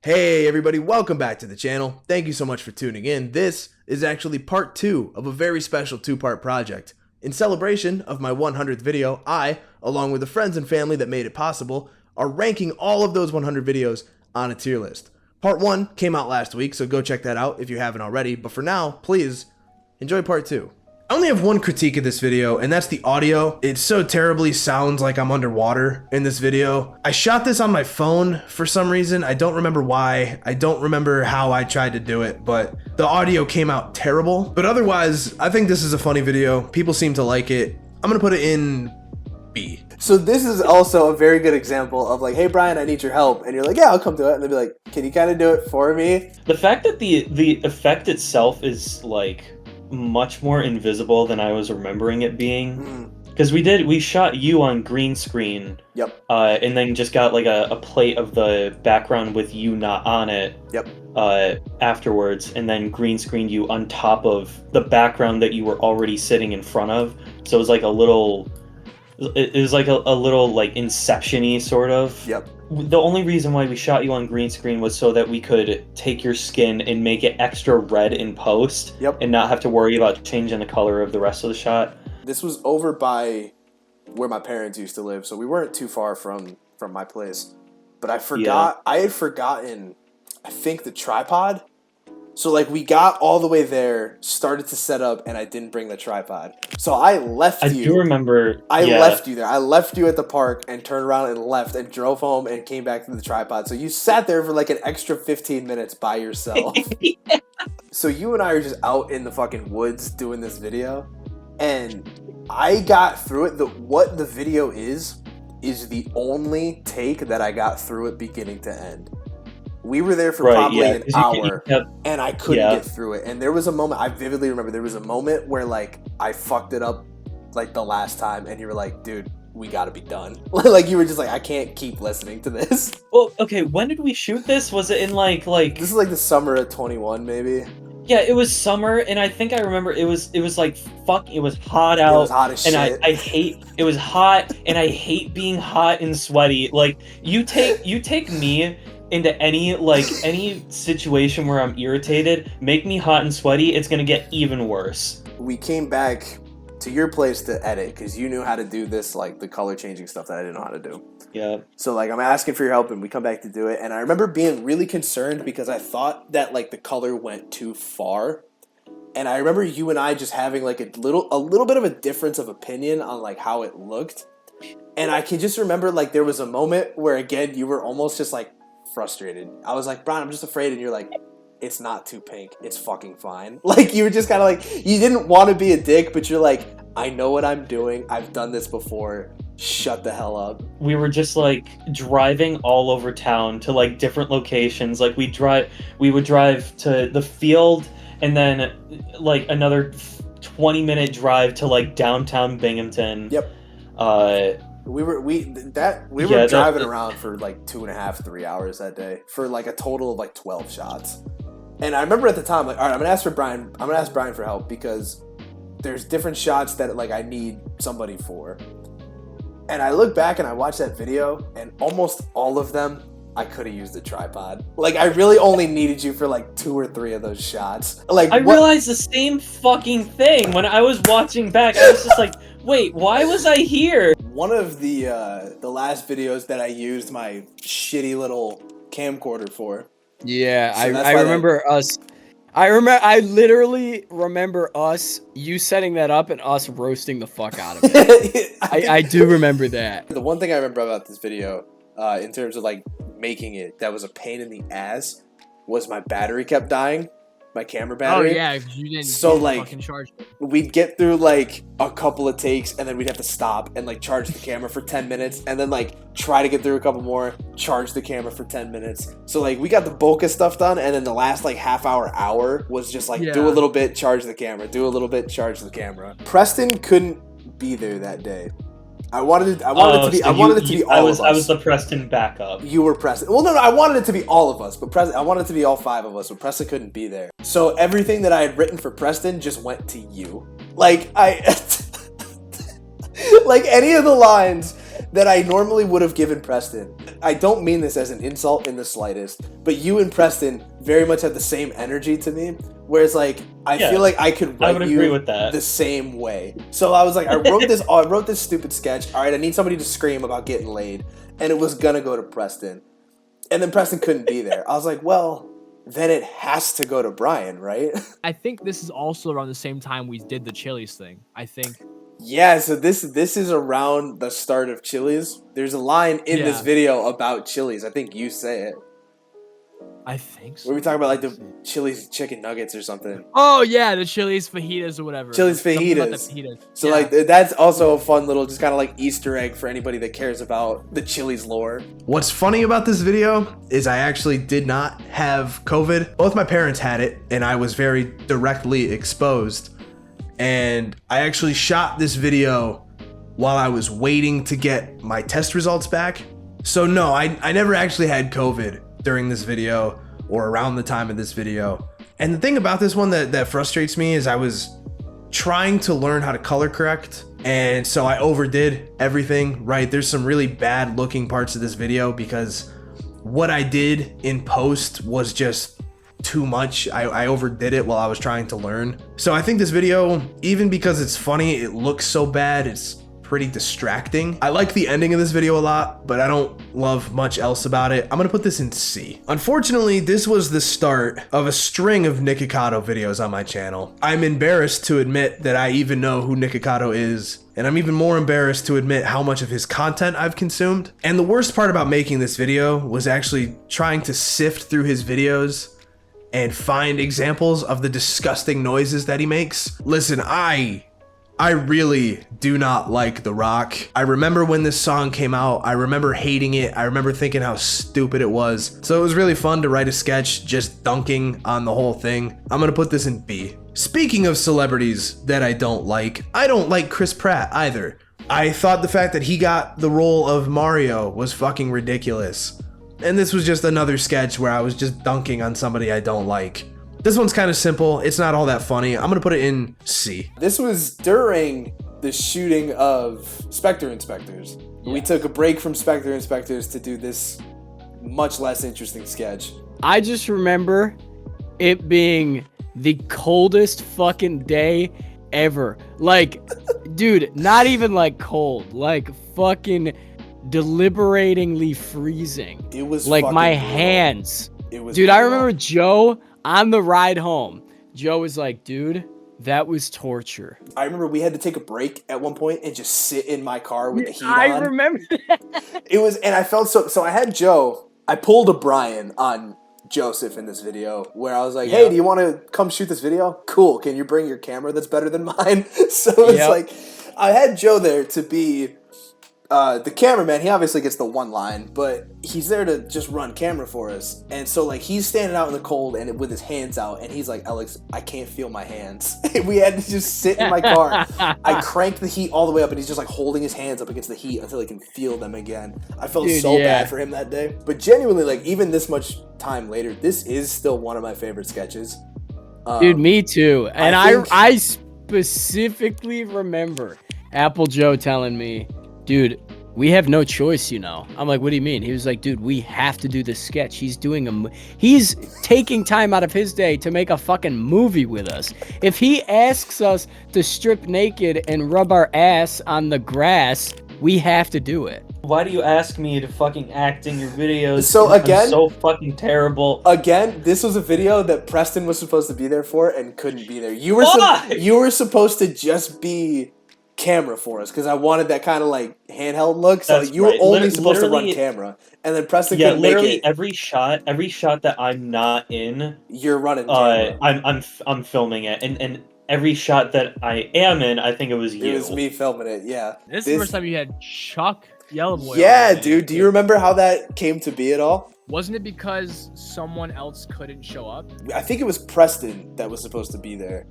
Hey everybody, welcome back to the channel. Thank you so much for tuning in. This is actually part 2 of a very special 2-part project. In celebration of my 100th video, I, along with the friends and family that made it possible, are ranking all of those 100 videos on a tier list. Part 1 came out last week, so go check that out if you haven't already, but for now, please enjoy part 2. I only have one critique of this video, and that's the audio. It so terribly sounds like I'm underwater in this video. I shot this on my phone for some reason. I don't remember why. I don't remember how I tried to do it, but the audio came out terrible. But otherwise, I think this is a funny video. People seem to like it. I'm gonna put it in B. So this is also a very good example of like, hey Brian, I need your help. And you're like, yeah, I'll come do it. And they'll be like, can you kind of do it for me? The fact that the effect itself is like much more invisible than I was remembering it being. Because we shot you on green screen. Yep. And then just got like a plate of the background with you not on it. Yep. Afterwards, and then green screened you on top of the background that you were already sitting in front of. So it was like a little, it was like a little like Inception-y sort of. Yep. The only reason why we shot you on green screen was so that we could take your skin and make it extra red in post. Yep. And not have to worry about changing the color of the rest of the shot. This was over by where my parents used to live, so we weren't too far from my place. But I forgot, I had forgotten, I think, the tripod. So like we got all the way there, started to set up, and I didn't bring the tripod. So I left you. I do remember. I left you there. I left you at the park and turned around and left and drove home and came back to the tripod. So you sat there for like an extra 15 minutes by yourself. Yeah. So you and I are just out in the fucking woods doing this video. And I got through it. What the video is the only take that I got through it beginning to end. We were there for probably an hour, and I couldn't get through it. And there was a moment, I vividly remember, there was a moment where, like, I fucked it up, like, the last time, and you were like, dude, we gotta be done. Like, you were just like, I can't keep listening to this. Well, okay, when did we shoot this? Was it in, like... This is, like, the summer of 21, maybe? Yeah, it was summer, and I think I remember it was like, fuck, it was hot out. It was hot as shit. And I hate, it was hot, and I hate being hot and sweaty. Like, you take me into any situation where I'm irritated, make me hot and sweaty, it's gonna get even worse. We came back to your place to edit because you knew how to do this, like the color changing stuff that I didn't know how to do. Yeah. So like I'm asking for your help and we come back to do it, and I remember being really concerned because I thought that like the color went too far. And I remember you and I just having like a little bit of a difference of opinion on like how it looked. And I can just remember like there was a moment where again you were almost just like frustrated. I was like, Brian, I'm just afraid, and you're like, it's not too pink, it's fucking fine. Like you were just kind of like, you didn't want to be a dick, but you're like, I know what I'm doing, I've done this before, shut the hell up. We were just like driving all over town to like different locations. Like we would drive to the field and then like another 20-minute drive to like downtown Binghamton. Yep. We were driving around for like 2.5, 3 hours that day for like a total of like 12 shots. And I remember at the time, like, all right, I'm gonna ask Brian for help because there's different shots that like I need somebody for. And I look back and I watch that video, and almost all of them I could have used a tripod. Like I really only needed you for like 2 or 3 of those shots. Like I realized the same fucking thing when I was watching back. I was just like, wait, why was I here? One of the last videos that I used my shitty little camcorder for. Yeah, so I remember us. I literally remember us, you setting that up and us roasting the fuck out of it. I do remember that. The one thing I remember about this video, in terms of like making it, that was a pain in the ass, was my battery kept dying. My camera battery. Oh yeah, you didn't. So like, fucking charge it. We'd get through like a couple of takes, and then we'd have to stop and like charge the camera for 10 minutes, and then like try to get through a couple more, charge the camera for 10 minutes. So like we got the bulk of stuff done, and then the last like half hour was just like do a little bit, charge the camera, do a little bit, charge the camera. Preston couldn't be there that day. I wanted it to be all of us. I was the Preston backup. You were Preston. Well, no, I wanted it to be all of us, but I wanted it to be all 5 of us, but Preston couldn't be there. So everything that I had written for Preston just went to you. Like like any of the lines that I normally would have given Preston. I don't mean this as an insult in the slightest, but you and Preston very much have the same energy to me. Whereas, like, I feel like I could write agree with that. the same way. So I was like, I wrote this stupid sketch. All right, I need somebody to scream about getting laid, and it was gonna go to Preston, and then Preston couldn't be there. I was like, well, then it has to go to Brian, right? I think this is also around the same time we did the Chili's thing. I think. Yeah, so this is around the start of Chili's. There's a line in this video about Chili's. I think you say it. I think so. Where we talk about like the Chili's chicken nuggets or something. Oh yeah, the Chili's fajitas or whatever. Chili's fajitas. So like that's also a fun little just kind of like Easter egg for anybody that cares about the Chili's lore. What's funny about this video is I actually did not have COVID. Both my parents had it, and I was very directly exposed. And I actually shot this video while I was waiting to get my test results back. So no, I never actually had COVID during this video or around the time of this video. And the thing about this one that frustrates me is I was trying to learn how to color correct, and so I overdid everything, right? There's some really bad looking parts of this video because what I did in post was just too much. I overdid it while I was trying to learn. So I think this video, even because it's funny, it looks so bad, it's pretty distracting. I like the ending of this video a lot, but I don't love much else about it. I'm gonna put this in C. Unfortunately, this was the start of a string of Nikocado videos on my channel. I'm embarrassed to admit that I even know who Nikocado is, and I'm even more embarrassed to admit how much of his content I've consumed. And the worst part about making this video was actually trying to sift through his videos and find examples of the disgusting noises that he makes. Listen, I really do not like The Rock. I remember when this song came out, I remember hating it. I remember thinking how stupid it was. So it was really fun to write a sketch just dunking on the whole thing. I'm gonna put this in B. Speaking of celebrities that I don't like Chris Pratt either. I thought the fact that he got the role of Mario was fucking ridiculous. And this was just another sketch where I was just dunking on somebody I don't like. This one's kind of simple. It's not all that funny. I'm gonna put it in C. This was during the shooting of Spectre Inspectors. Yeah. We took a break from Spectre Inspectors to do this much less interesting sketch. I just remember it being the coldest fucking day ever. Like, dude, not even like cold, like fucking deliberatingly freezing. It was like my brutal. Hands. It was dude, brutal. I remember Joe on the ride home. Joe was like, dude, that was torture. I remember we had to take a break at one point and just sit in my car with the heat on. I remember that. It was, and I felt so I had Joe, I pulled a Brian on Joseph in this video where I was like, hey, do you want to come shoot this video? Cool. Can you bring your camera that's better than mine? So it's like, I had Joe there to be the cameraman. He obviously gets the one line, but he's there to just run camera for us. And so like he's standing out in the cold and with his hands out, and he's like, Elex, I can't feel my hands. And we had to just sit in my car. I cranked the heat all the way up, and he's just like holding his hands up against the heat until he can feel them again. I felt so bad for him that day. But genuinely, like even this much time later, this is still one of my favorite sketches. Dude, me too. And I specifically remember Apple Joe telling me, dude, we have no choice, you know. I'm like, what do you mean? He was like, dude, we have to do this sketch. He's taking time out of his day to make a fucking movie with us. If he asks us to strip naked and rub our ass on the grass, we have to do it. Why do you ask me to fucking act in your videos? So again, I'm so fucking terrible. Again, this was a video that Preston was supposed to be there for and couldn't be there. You were supposed to just be camera for us because I wanted that kind of like handheld look. So you were only supposed to run camera, and then Preston couldn't make it. Every shot that I'm not in, you're running camera. I'm filming it, and every shot that I am in, I think it was you. It was me filming it. Yeah. This is the first time you had Chuck Yellow Boy. Yeah, dude. Do you remember how that came to be at all? Wasn't it because someone else couldn't show up? I think it was Preston that was supposed to be there,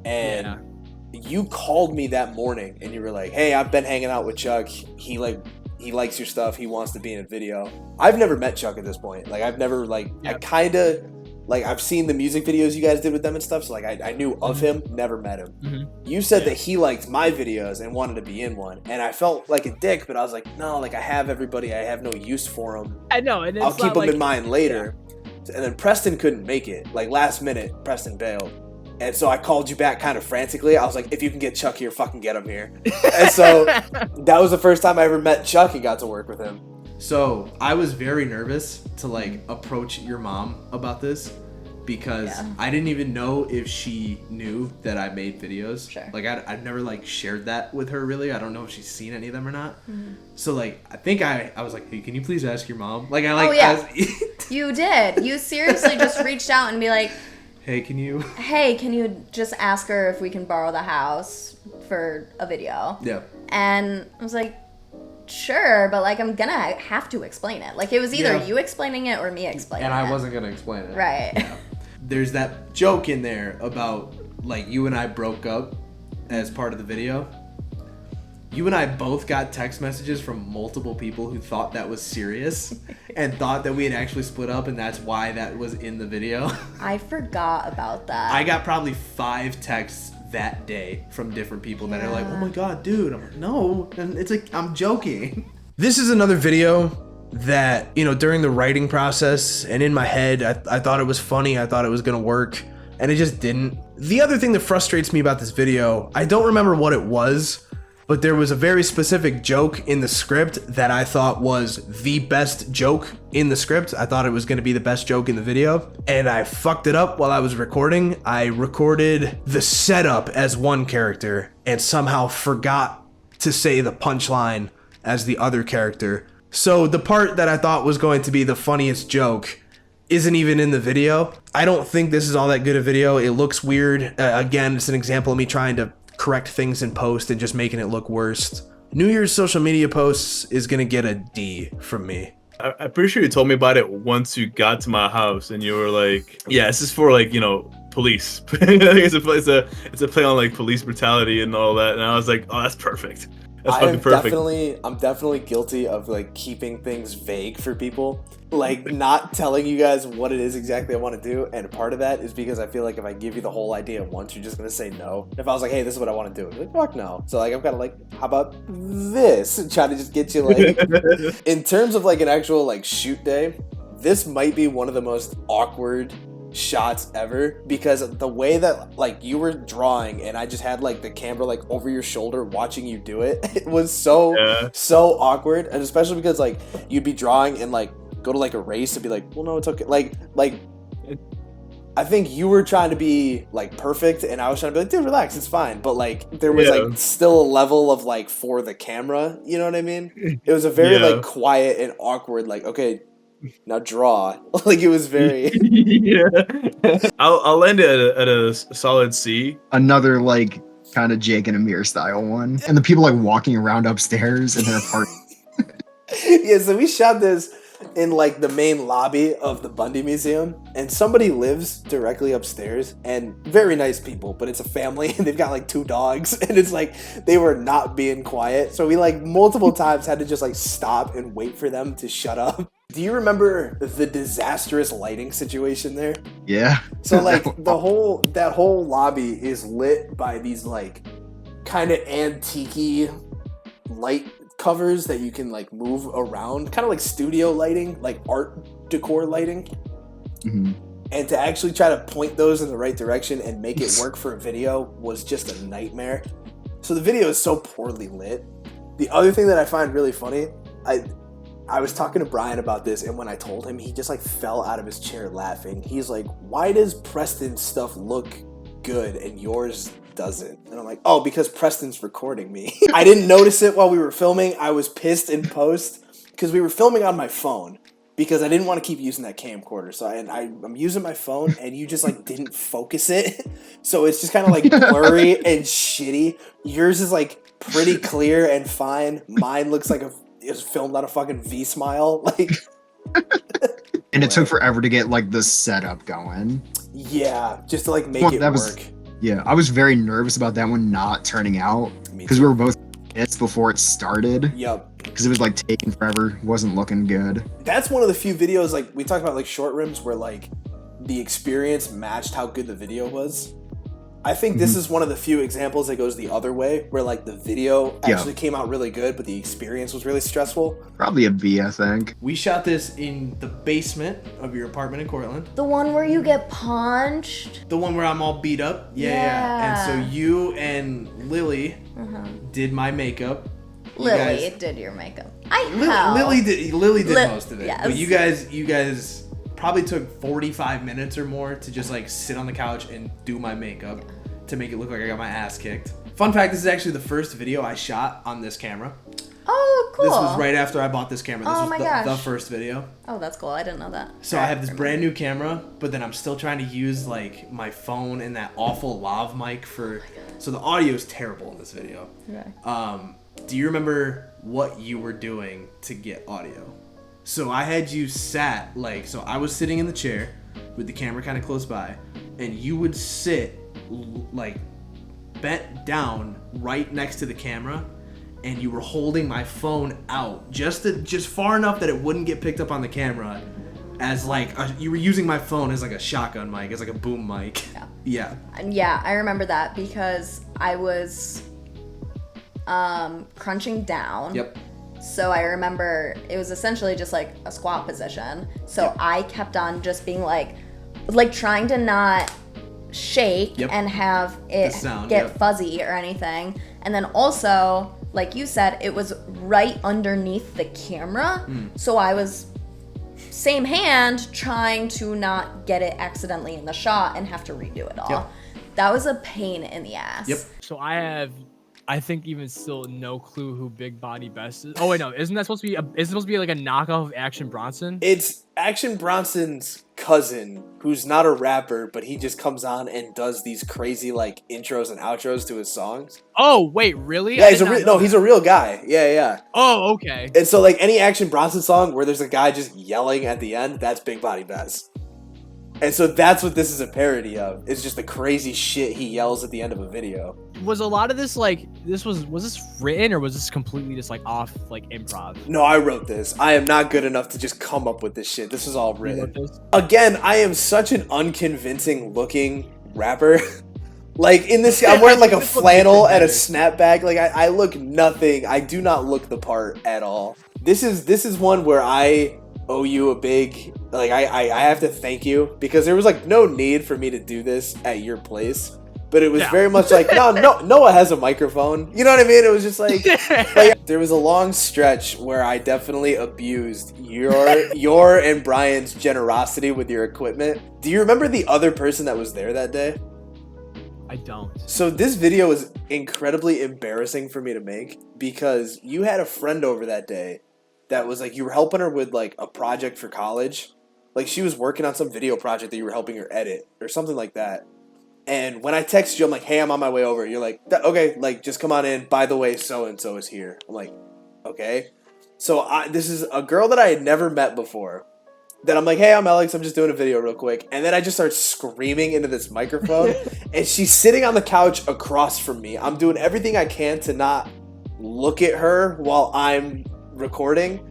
and you called me that morning and you were like, hey, I've been hanging out with Chuck. He likes your stuff. He wants to be in a video. I've never met Chuck at this point. Like I've never I kind of Like, I've seen the music videos you guys did with them and stuff, so like I knew of him, never met him. You said that he liked my videos and wanted to be in one, and I felt like a dick, but I was like, no, like I have everybody, I have no use for them. I know, and I'll keep them in mind later. And then Preston couldn't make it. Like, last minute, Preston bailed. And so I called you back kind of frantically. I was like, if you can get Chuck here, fucking get him here. And so that was the first time I ever met Chuck and got to work with him. So I was very nervous to like approach your mom about this because I didn't even know if she knew that I made videos. Sure. Like I've never like shared that with her really. I don't know if she's seen any of them or not. So like I think I was like, hey, can you please ask your mom? Like I like You did. You seriously just reached out and be like, hey, can you just ask her if we can borrow the house for a video? Yeah. And I was like, sure, but like I'm gonna have to explain it. Like it was either you explaining it or me explaining it. And I wasn't gonna explain it. Right. Yeah. There's that joke in there about like you and I broke up as part of the video. You and I both got text messages from multiple people who thought that was serious and thought that we had actually split up, and that's why that was in the video. I forgot about that. I got probably 5 texts that day from different people that are like, oh my god, dude. I'm like, no. And it's like, I'm joking. This is another video that, you know, during the writing process and in my head, I thought it was funny. I thought it was going to work, and it just didn't. The other thing that frustrates me about this video, I don't remember what it was, but there was a very specific joke in the script that I thought was the best joke in the script. I thought it was going to be the best joke in the video, and I fucked it up while I was recording. I recorded the setup as one character and somehow forgot to say the punchline as the other character. So the part that I thought was going to be the funniest joke isn't even in the video. I don't think this is all that good a video. It looks weird. Again, it's an example of me trying to correct things in post and just making it look worse. New Year's social media posts is gonna get a D from me. I'm pretty sure you told me about it once you got to my house, and you were like, "Yeah, this is for like, you know, police." it's a play on like police brutality and all that. And I was like, "Oh, that's perfect. That's fucking perfect." I'm definitely guilty of like keeping things vague for people, like not telling you guys what it is exactly I want to do. And part of that is because I feel like if I give you the whole idea at once, you're just gonna say no. If I was like, "Hey, this is what I want to do," you're like, "Fuck no." So like I'm kind of like, "How about this?" And try to just get you like. In terms of like an actual like shoot day, this might be one of the most awkward shots ever, because the way that like you were drawing and I just had like the camera like over your shoulder watching you do it, it was so awkward. And especially because like you'd be drawing and like go to like erase and be like, well, no, it's okay, like I think you were trying to be like perfect and I was trying to be like, dude, relax, it's fine. But like there was like still a level of like for the camera, you know what I mean? It was a very like quiet and awkward, like, okay, now draw. Like it was very I'll end it at a solid C. Another like kind of Jake and Amir style one, and the people like walking around upstairs in their apartment. Yeah, so we shot this in like the main lobby of the Bundy Museum, and somebody lives directly upstairs, and very nice people, but it's a family and they've got like 2 dogs, and it's like they were not being quiet, so we like multiple times had to just like stop and wait for them to shut up. Do you remember the disastrous lighting situation there? Yeah. So like that whole lobby is lit by these like kind of antique-y light covers that you can like move around, kind of like studio lighting, like art decor lighting. And to actually try to point those in the right direction and make it work for a video was just a nightmare. So the video is so poorly lit. The other thing that I find really funny, I was talking to Brian about this, and when I told him, he just like fell out of his chair laughing. He's like, "Why does Preston's stuff look good and yours doesn't?" And I'm like, "Oh, because Preston's recording me." I didn't notice it while we were filming. I was pissed in post because we were filming on my phone because I didn't want to keep using that camcorder. So I'm using my phone, and you just like didn't focus it. So it's just kind of like blurry and shitty. Yours is like pretty clear and fine. Mine looks like it was filmed on a fucking V-Smile. Like, and it took forever to get like the setup going. Yeah, just to like make it work. Yeah, I was very nervous about that one not turning out because we were both pissed before it started. Yep. Because it was like taking forever, wasn't looking good. That's one of the few videos, like we talked about like short rims where like the experience matched how good the video was. I think this is one of the few examples that goes the other way, where like the video actually came out really good, but the experience was really stressful. Probably a B, I think. We shot this in the basement of your apartment in Cortland. The one where you get punched. The one where I'm all beat up. Yeah. And so you and Lily did my makeup. Lily did your makeup. Lily did most of it. Yes. But you guys probably took 45 minutes or more to just like sit on the couch and do my makeup to make it look like I got my ass kicked. Fun fact, this is actually the first video I shot on this camera. Oh, cool. This was right after I bought this camera. This was the first video. Oh, that's cool. I didn't know that. So I have this brand new camera, but then I'm still trying to use like my phone and that awful lav mic for... So the audio is terrible in this video. Okay. Do you remember what you were doing to get audio? So I had you sat like... So I was sitting in the chair with the camera kind of close by, and you would sit like bent down right next to the camera, and you were holding my phone out just far enough that it wouldn't get picked up on the camera, as like you were using my phone as like a shotgun mic, as like a boom mic. Yeah. Yeah, I remember that because I was crunching down. Yep. So I remember it was essentially just like a squat position. So I kept on just being like trying to not shake and have it get fuzzy or anything. And then also, like you said, it was right underneath the camera. So I was same hand trying to not get it accidentally in the shot and have to redo it all. That was a pain in the ass. So I think even still no clue who Big Body Best is. Oh wait, no, isn't that supposed to be? Is it supposed to be like a knockoff of Action Bronson? It's Action Bronson's cousin, who's not a rapper, but he just comes on and does these crazy like intros and outros to his songs. Oh wait, really? Yeah, he's a real guy. Yeah. Oh, okay. And so like any Action Bronson song where there's a guy just yelling at the end, that's Big Body Best. And so that's what this is a parody of. It's just the crazy shit he yells at the end of a video. Was a lot of this like was this written or was this completely just like off like improv? No, I wrote this. I am not good enough to just come up with this shit. This was all written. Again, I am such an unconvincing looking rapper. Like in this, I'm wearing like a flannel and a snapback. Like I look nothing. I do not look the part at all. This is one where I owe you a big, like I have to thank you, because there was like no need for me to do this at your place, but it was very much like no Noah has a microphone, you know what I mean? It was just like there was a long stretch where I definitely abused your and Brian's generosity with your equipment. Do you remember the other person that was there that day? I don't. So this video is incredibly embarrassing for me to make, because you had a friend over that day that was like, you were helping her with like a project for college. Like she was working on some video project that you were helping her edit or something like that. And when I texted you, I'm like, hey, I'm on my way over. You're like, okay, like just come on in. By the way, so-and-so is here. I'm like, okay. So this is a girl that I had never met before. Then I'm like, hey, I'm Elex. I'm just doing a video real quick. And then I just start screaming into this microphone. And she's sitting on the couch across from me. I'm doing everything I can to not look at her while I'm recording,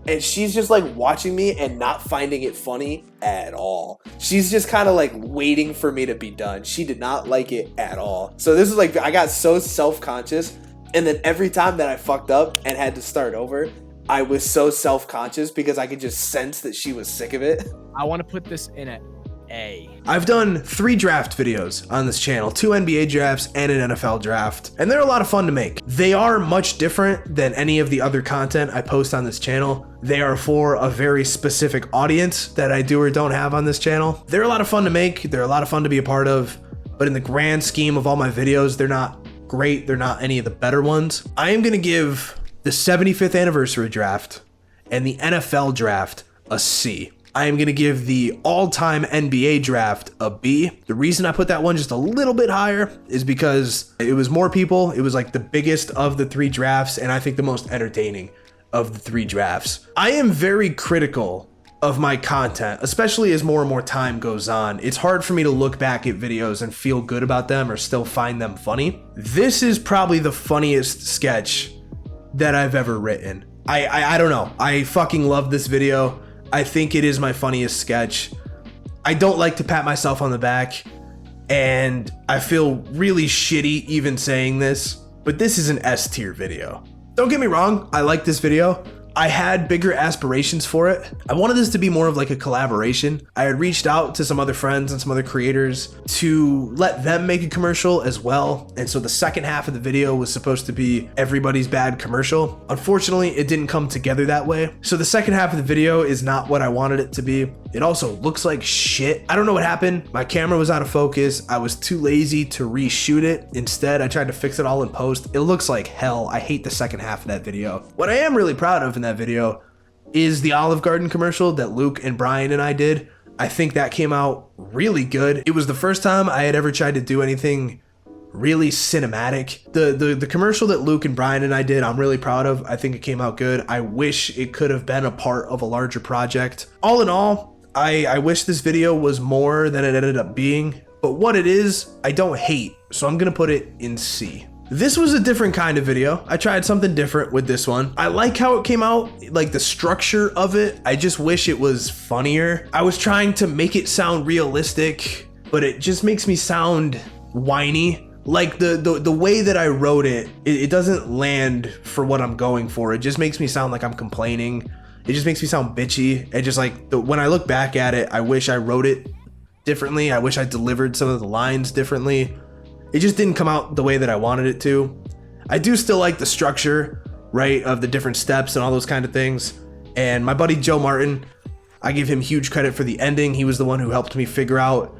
and she's just like watching me and not finding it funny at all. She's just kind of like waiting for me to be done. She did not like it at all. So this is like, I got so self-conscious, and then every time that I fucked up and had to start over, I was so self-conscious because I could just sense that she was sick of it. I want to put this in at A. I've done 3 draft videos on this channel, 2 NBA drafts and an NFL draft, and they're a lot of fun to make. They are much different than any of the other content I post on this channel. They are for a very specific audience that I do or don't have on this channel. They're a lot of fun to make, they're a lot of fun to be a part of, but in the grand scheme of all my videos, they're not great, they're not any of the better ones. I am gonna give the 75th anniversary draft and the NFL draft a C. I am going to give the all-time NBA draft a B. The reason I put that one just a little bit higher is because it was more people. It was like the biggest of the 3 drafts, and I think the most entertaining of the 3 drafts. I am very critical of my content, especially as more and more time goes on. It's hard for me to look back at videos and feel good about them or still find them funny. This is probably the funniest sketch that I've ever written. I don't know. I fucking love this video. I think it is my funniest sketch. I don't like to pat myself on the back, and I feel really shitty even saying this, but this is an S tier video. Don't get me wrong, I like this video. I had bigger aspirations for it. I wanted this to be more of like a collaboration. I had reached out to some other friends and some other creators to let them make a commercial as well. And so the second half of the video was supposed to be everybody's bad commercial. Unfortunately, it didn't come together that way. So the second half of the video is not what I wanted it to be. It also looks like shit. I don't know what happened. My camera was out of focus. I was too lazy to reshoot it. Instead, I tried to fix it all in post. It looks like hell. I hate the second half of that video. What I am really proud of in that video is the Olive Garden commercial that Luke and Brian and I did. I think that came out really good. It was the first time I had ever tried to do anything really cinematic. The commercial that Luke and Brian and I did, I'm really proud of. I think it came out good. I wish it could have been a part of a larger project. All in all, I wish this video was more than it ended up being, but what it is, I don't hate, so I'm gonna put it in C. This was a different kind of video. I tried something different with this one. I like how it came out, like the structure of it. I just wish it was funnier. I was trying to make it sound realistic, but it just makes me sound whiny. Like the way that I wrote it, it doesn't land for what I'm going for. It just makes me sound like I'm complaining. It just makes me sound bitchy. It just like, when I look back at it, I wish I wrote it differently. I wish I delivered some of the lines differently. It just didn't come out the way that I wanted it to. I do still like the structure, right, of the different steps and all those kind of things. And my buddy Joe Martin, I give him huge credit for the ending. He was the one who helped me figure out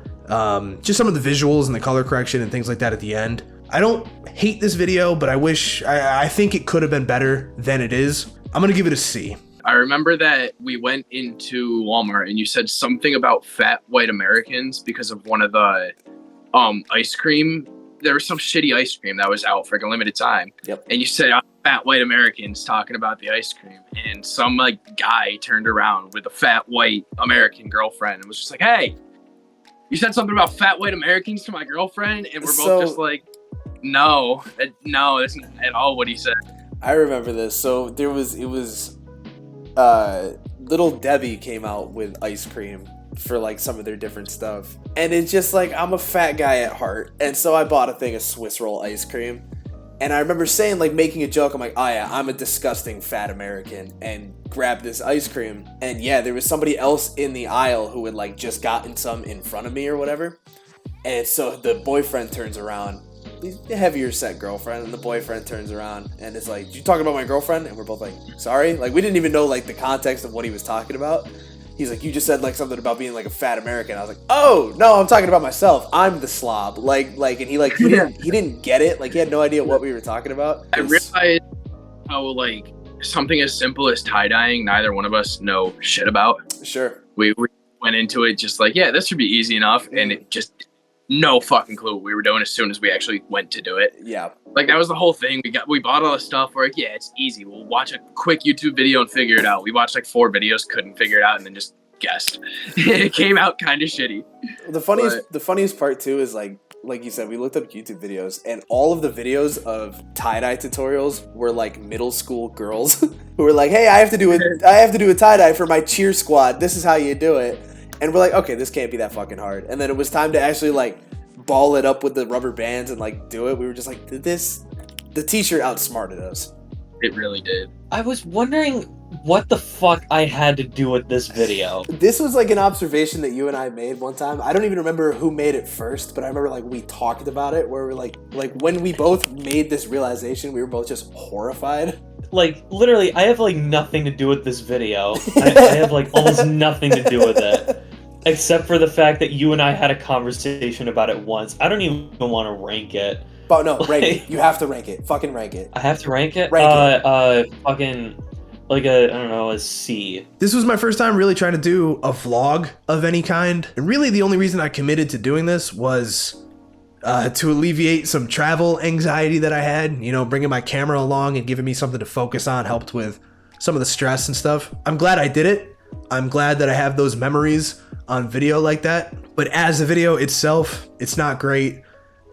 just some of the visuals and the color correction and things like that at the end. I don't hate this video, but I think it could have been better than it is. I'm gonna give it a C. I remember that we went into Walmart and you said something about fat white Americans because of one of the ice cream. There was some shitty ice cream that was out for like a limited time. Yep. And you said fat white Americans talking about the ice cream, and some like guy turned around with a fat white American girlfriend and was just like, "Hey, you said something about fat white Americans to my girlfriend," and we're both just like, no, that's not at all what he said. I remember this. So it was Little Debbie came out with ice cream for like some of their different stuff, and it's just like, I'm a fat guy at heart, and so I bought a thing of Swiss roll ice cream, and I remember saying, like, making a joke, I'm like, oh yeah, I'm a disgusting fat American, and grabbed this ice cream, and yeah, there was somebody else in the aisle who had like just gotten some in front of me or whatever, and so the boyfriend turns around, the heavier set girlfriend, and the boyfriend turns around and is like, "Did you talking about my girlfriend?" And we're both like, "Sorry," like we didn't even know like the context of what he was talking about. He's like, "You just said like something about being like a fat American." I was like, "Oh no, I'm talking about myself. I'm the slob." Like, and he didn't get it. Like he had no idea what we were talking about. I realized how like something as simple as tie dyeing, neither one of us know shit about. Sure. We went into it just like, yeah, this should be easy enough, and it just no fucking clue what we were doing as soon as we actually went to do it. Yeah. Like that was the whole thing. We bought all the stuff. We're like, yeah, it's easy. We'll watch a quick YouTube video and figure it out. We watched like 4 videos, couldn't figure it out, and then just guessed. It came out kind of shitty. The funniest part too is like you said, we looked up YouTube videos, and all of the videos of tie-dye tutorials were like middle school girls who were like, "Hey, I have to do a tie-dye for my cheer squad. This is how you do it." And we're like, okay, this can't be that fucking hard. And then it was time to actually like ball it up with the rubber bands and like do it. We were just like, the t-shirt outsmarted us. It really did. I was wondering what the fuck I had to do with this video. This was like an observation that you and I made one time. I don't even remember who made it first, but I remember like we talked about it where we're like when we both made this realization, we were both just horrified. Like, literally, I have like nothing to do with this video. I have like almost nothing to do with it. Except for the fact that you and I had a conversation about it once. I don't even want to rank it. But no, rank it. You have to rank it. Fucking rank it. I have to rank it? Fucking, like I don't know, a C. This was my first time really trying to do a vlog of any kind. And really the only reason I committed to doing this was to alleviate some travel anxiety that I had. You know, bringing my camera along and giving me something to focus on helped with some of the stress and stuff. I'm glad I did it. I'm glad that I have those memories on video like that. But as a video itself, it's not great.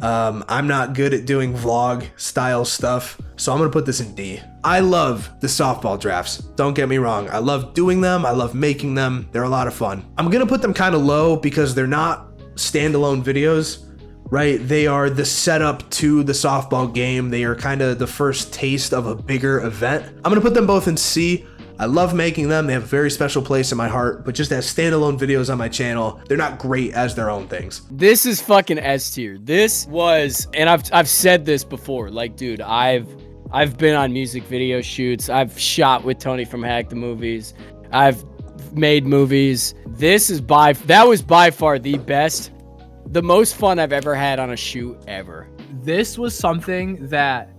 I'm not good at doing vlog style stuff. So I'm gonna put this in D. I love the softball drafts. Don't get me wrong. I love doing them. I love making them. They're a lot of fun. I'm gonna put them kind of low because they're not standalone videos, right? They are the setup to the softball game. They are kind of the first taste of a bigger event. I'm gonna put them both in C. I love making them. They have a very special place in my heart, but just as standalone videos on my channel, they're not great as their own things. This is fucking S tier. This was, and I've said this before, like, dude, I've been on music video shoots. I've shot with Tony from Hack the Movies. I've made movies. That was by far the best, the most fun I've ever had on a shoot ever. This was something that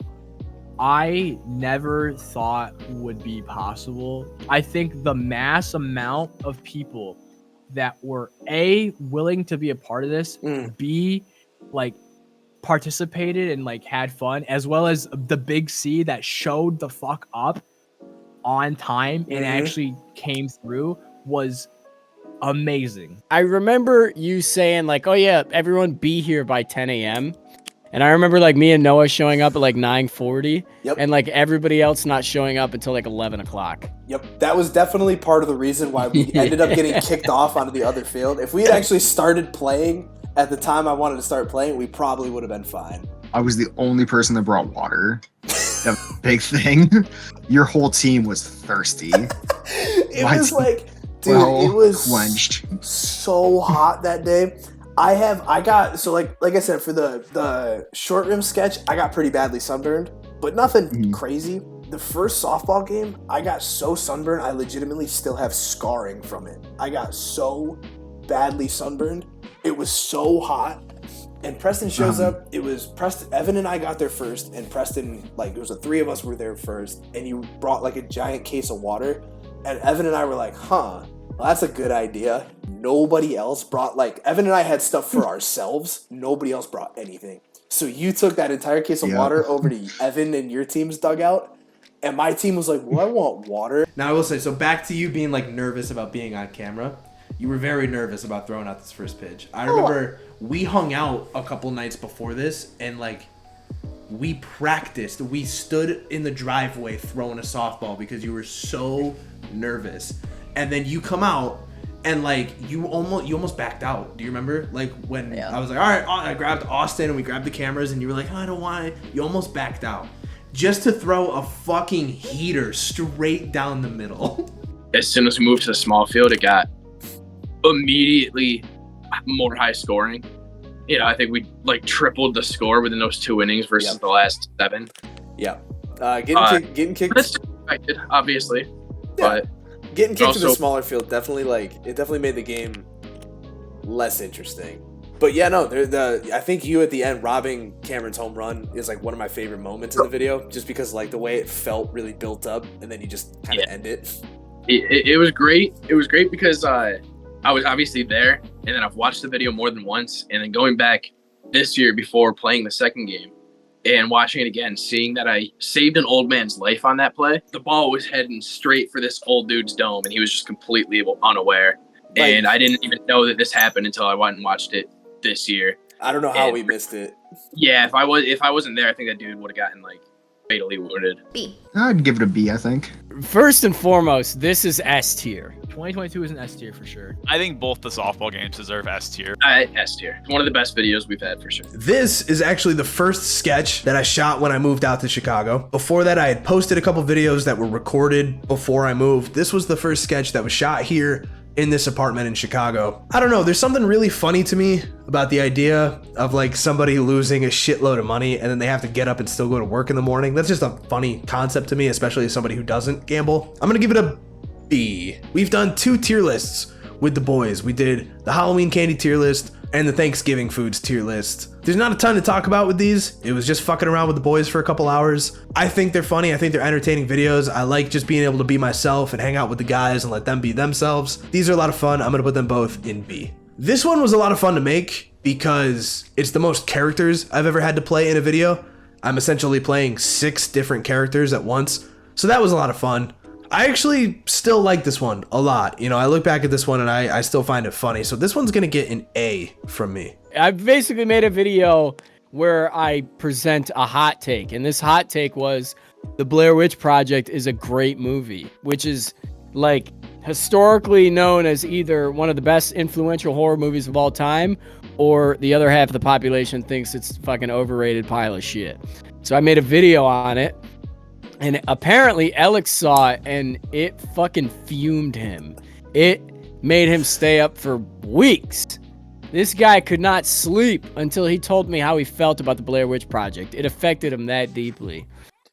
I never thought would be possible. I think the mass amount of people that were A, willing to be a part of this, B, like participated and like had fun, as well as the big C that showed the fuck up on time and actually came through was amazing. I remember you saying like, oh yeah, everyone be here by 10 a.m. And I remember like me and Noah showing up at like 9:40 and like everybody else not showing up until like 11 o'clock. Yep, that was definitely part of the reason why we ended up getting kicked off onto the other field. If we had actually started playing at the time I wanted to start playing, we probably would have been fine. I was the only person that brought water. The big thing. Your whole team was thirsty. It was like, dude, it was quenched. So hot that day. So like I said, for the short rim sketch, I got pretty badly sunburned, but nothing crazy. The first softball game, I got so sunburned, I legitimately still have scarring from it. I got so badly sunburned. It was so hot. And Preston shows up. It was Preston, Evan and I got there first, and Preston, like, it was the three of us were there first, and you brought like a giant case of water, and Evan and I were like, well, that's a good idea. Nobody else brought, like, Evan and I had stuff for ourselves. Nobody else brought anything. So you took that entire case of water over to Evan and your team's dugout, and my team was like, well, I want water. Now I will say, so back to you being like nervous about being on camera. You were very nervous about throwing out this first pitch. I remember we hung out a couple nights before this, and like we practiced. We stood in the driveway throwing a softball because you were so nervous. And then you come out and like you almost backed out. Do you remember? Like when I was like, all right, I grabbed Austin and we grabbed the cameras, and you were like, oh, I don't want it. You almost backed out just to throw a fucking heater straight down the middle. As soon as we moved to the small field, it got immediately more high scoring. You know, I think we like tripled the score within those 2 innings versus the last 7. Yeah. Getting kicked. That's expected, obviously. But getting kicked to the smaller field definitely made the game less interesting. But yeah, no, I think you at the end robbing Cameron's home run is like one of my favorite moments in the video, just because like the way it felt really built up, and then you just kind of end it. It was great. It was great because I was obviously there, and then I've watched the video more than once, and then going back this year before playing the second game and watching it again, seeing that I saved an old man's life on that play. The ball was heading straight for this old dude's dome, and he was just completely unaware. And I didn't even know that this happened until I went and watched it this year. I don't know how we missed it. Yeah, if I wasn't there, I think that dude would have gotten like fatally wounded. B. I'd give it a B, I think. First and foremost, this is S tier. 2022 is an S tier for sure. I think both the softball games deserve S tier. S tier. It's one of the best videos we've had for sure. This is actually the first sketch that I shot when I moved out to Chicago. Before that, I had posted a couple videos that were recorded before I moved. This was the first sketch that was shot here in this apartment in Chicago. I don't know, there's something really funny to me about the idea of like somebody losing a shitload of money and then they have to get up and still go to work in the morning. That's just a funny concept to me, especially as somebody who doesn't gamble. I'm gonna give it a B. We've done 2 tier lists with the boys. We did the Halloween candy tier list and the Thanksgiving foods tier list. There's not a ton to talk about with these. It was just fucking around with the boys for a couple hours. I think they're funny. I think they're entertaining videos. I like just being able to be myself and hang out with the guys and let them be themselves. These are a lot of fun. I'm gonna put them both in B. This one was a lot of fun to make because it's the most characters I've ever had to play in a video. I'm essentially playing 6 different characters at once. So that was a lot of fun. I actually still like this one a lot. You know, I look back at this one and I still find it funny. So this one's gonna get an A from me. I basically made a video where I present a hot take. And this hot take was the Blair Witch Project is a great movie, which is like historically known as either one of the best influential horror movies of all time, or the other half of the population thinks it's a fucking overrated pile of shit. So I made a video on it, and apparently Elex saw it, and it fucking fumed him. It made him stay up for weeks. This guy could not sleep until he told me how he felt about the Blair Witch Project. It affected him that deeply.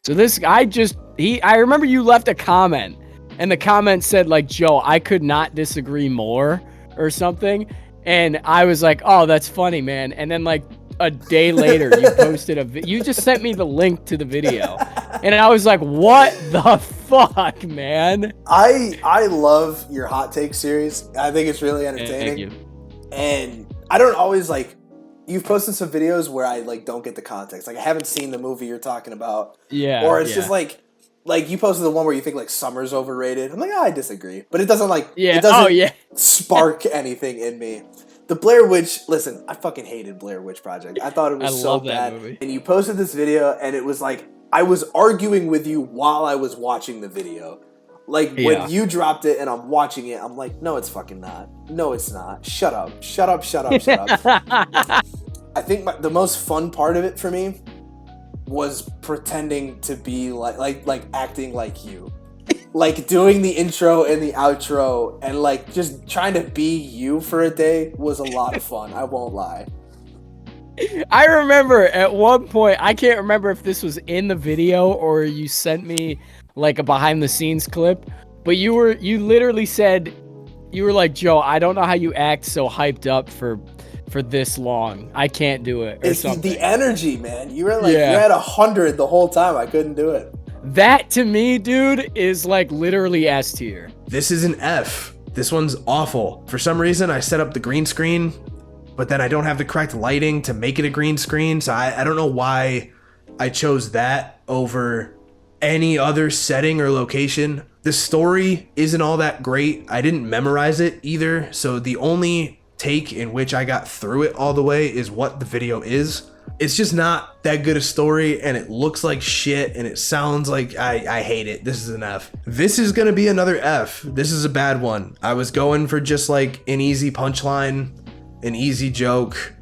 So this, I remember you left a comment, and the comment said like, Joe, I could not disagree more or something. And I was like, oh, that's funny, man. And then like a day later, you posted you just sent me the link to the video. And I was like, what the fuck, man? I love your hot take series. I think it's really entertaining. Thank you. And I don't always you've posted some videos where I don't get the context. Like I haven't seen the movie you're talking about. Yeah. Or it's just like you posted the one where you think summer's overrated. I'm like, I disagree. But it doesn't it doesn't spark anything in me. The Blair Witch, listen, I fucking hated Blair Witch Project. I thought it was so bad. Movie. And you posted this video and it was like I was arguing with you while I was watching the video. When you dropped it and I'm watching it, I'm like, no, it's fucking not. No, it's not. Shut up. Shut up, shut up, shut up. I think the most fun part of it for me was pretending to be like acting like you. Doing the intro and the outro and just trying to be you for a day was a lot of fun. I won't lie. I remember at one point, I can't remember if this was in the video or you sent me a behind the scenes clip, but you literally said, you were like, Joe, I don't know how you act so hyped up for this long. I can't do it. Or it's something. The energy, man. You were you had 100 the whole time. I couldn't do it. That to me, dude, is literally S tier. This is an F. This one's awful. For some reason, I set up the green screen, but then I don't have the correct lighting to make it a green screen. So I don't know why I chose that over any other setting or location. The story isn't all that great. I didn't memorize it either. So the only take in which I got through it all the way is what the video is. It's just not that good a story, and it looks like shit, and it sounds like I hate it. This is an F. This is gonna be another F. This is a bad one. I was going for just an easy punchline, an easy joke.